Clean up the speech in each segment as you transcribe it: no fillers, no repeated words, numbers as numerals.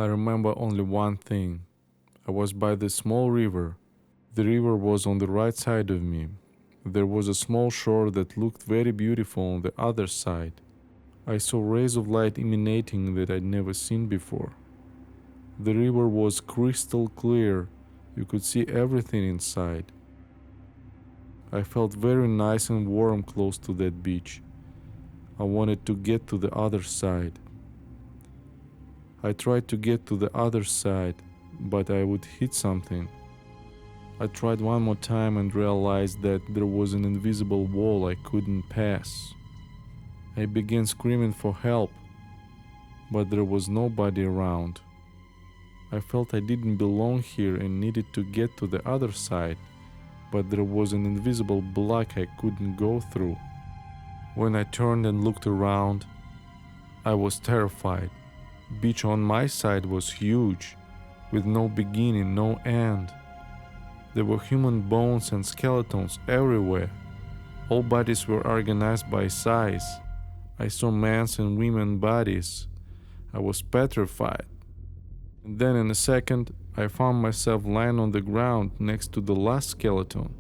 I remember only one thing. I was by the small river. The river was on the right side of me. There was a small shore that looked very beautiful on the other side. I saw rays of light emanating that I'd never seen before. The river was crystal clear. You could see everything inside. I felt very nice and warm close to that beach. I wanted to get to the other side. I tried to get to the other side, but I would hit something. I tried one more time and realized that there was an invisible wall I couldn't pass. I began screaming for help, but there was nobody around. I felt I didn't belong here and needed to get to the other side, but there was an invisible block I couldn't go through. When I turned and looked around, I was terrified. Beach on my side was huge, with no beginning, no end. There were human bones and skeletons everywhere. All bodies were organized by size. I saw men's and women's bodies. I was petrified. And then in a second, I found myself lying on the ground next to the last skeleton.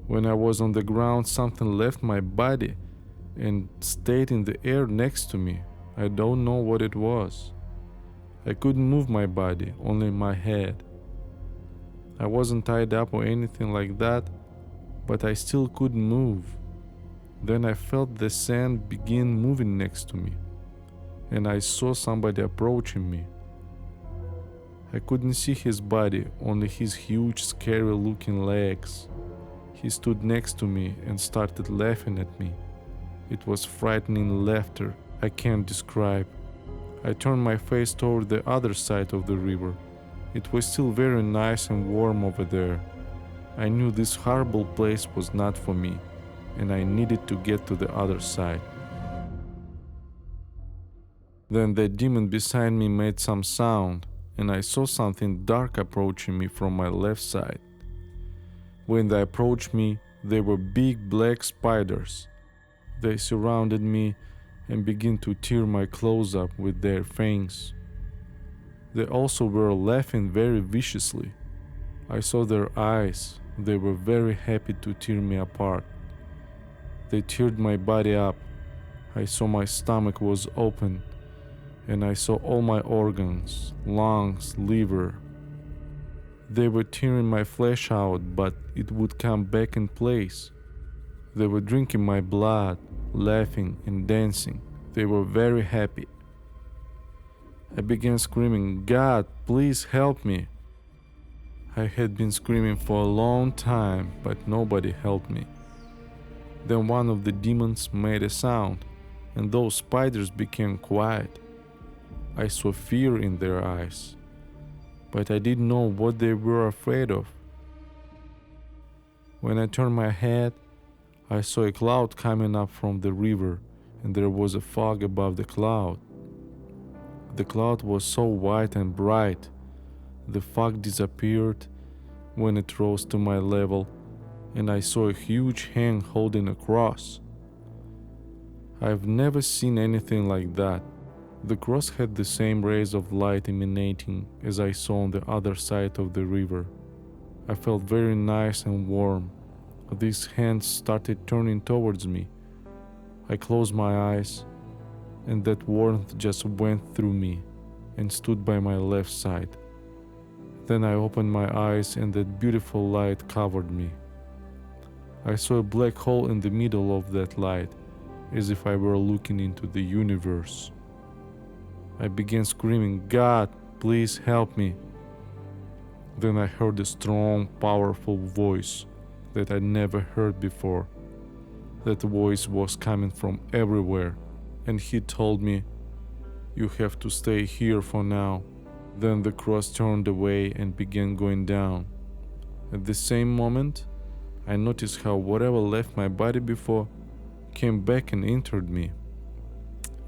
When I was on the ground, something left my body and stayed in the air next to me. I don't know what it was. I couldn't move my body, only my head. I wasn't tied up or anything like that, but I still couldn't move. Then I felt the sand begin moving next to me, and I saw somebody approaching me. I couldn't see his body, only his huge, scary-looking legs. He stood next to me and started laughing at me. It was frightening laughter I can't describe. I turned my face toward the other side of the river. It was still very nice and warm over there. I knew this horrible place was not for me, and I needed to get to the other side. Then the demon beside me made some sound, and I saw something dark approaching me from my left side. When they approached me, they were big black spiders. They surrounded me and began to tear my clothes up with their fangs. They also were laughing very viciously. I saw their eyes. They were very happy to tear me apart. They teared my body up. I saw my stomach was open, and I saw all my organs, lungs, liver. They were tearing my flesh out, but it would come back in place. They were drinking my blood, laughing and dancing. They were very happy. I began screaming, "God, please help me." I had been screaming for a long time, but nobody helped me. Then one of the demons made a sound, and those spiders became quiet. I saw fear in their eyes, but I didn't know what they were afraid of. When I turned my head, I saw a cloud coming up from the river, and there was a fog above the cloud. The cloud was so white and bright. The fog disappeared when it rose to my level, and I saw a huge hand holding a cross. I've never seen anything like that. The cross had the same rays of light emanating as I saw on the other side of the river. I felt very nice and warm. These hands started turning towards me. I closed my eyes, and that warmth just went through me and stood by my left side. Then I opened my eyes, and that beautiful light covered me. I saw a black hole in the middle of that light, as if I were looking into the universe. I began screaming, "God, please help me." Then I heard a strong, powerful voice that I'd never heard before. That voice was coming from everywhere, and he told me, "You have to stay here for now." Then the cross turned away and began going down. At the same moment, I noticed how whatever left my body before came back and entered me.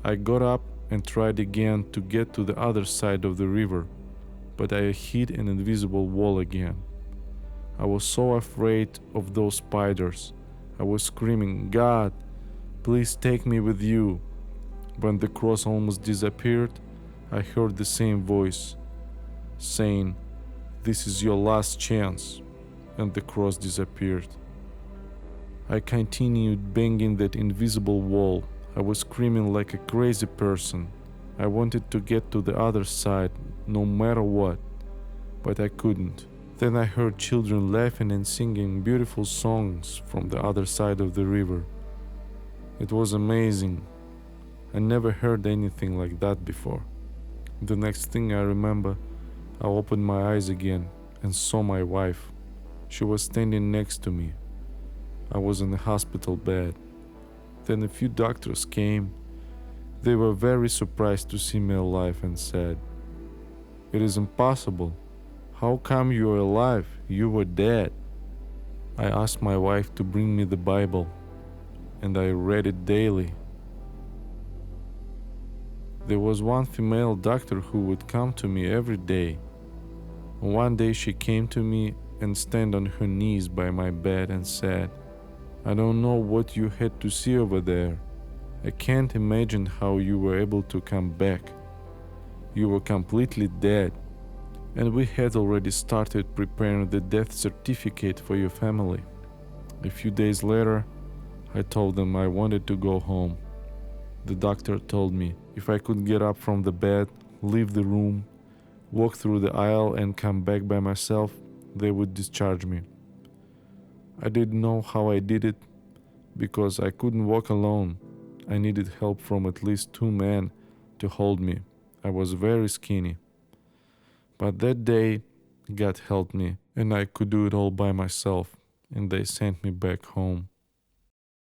I got up and tried again to get to the other side of the river, but I hit an invisible wall again. I was so afraid of those spiders. I was screaming, "God, please take me with you." When the cross almost disappeared, I heard the same voice saying, "This is your last chance," and the cross disappeared. I continued banging that invisible wall. I was screaming like a crazy person. I wanted to get to the other side, no matter what, but I couldn't. Then I heard children laughing and singing beautiful songs from the other side of the river. It was amazing. I never heard anything like that before. The next thing I remember, I opened my eyes again and saw my wife. She was standing next to me. I was in a hospital bed. Then a few doctors came. They were very surprised to see me alive and said, "It is impossible. How come you are alive? You were dead." I asked my wife to bring me the Bible, and I read it daily. There was one female doctor who would come to me every day. One day she came to me and stand on her knees by my bed and said, "I don't know what you had to see over there. I can't imagine how you were able to come back. You were completely dead, and we had already started preparing the death certificate for your family." A few days later, I told them I wanted to go home. The doctor told me if I could get up from the bed, leave the room, walk through the aisle and come back by myself, they would discharge me. I didn't know how I did it because I couldn't walk alone. I needed help from at least 2 men to hold me. I was very skinny. But that day, God helped me and I could do it all by myself, and they sent me back home.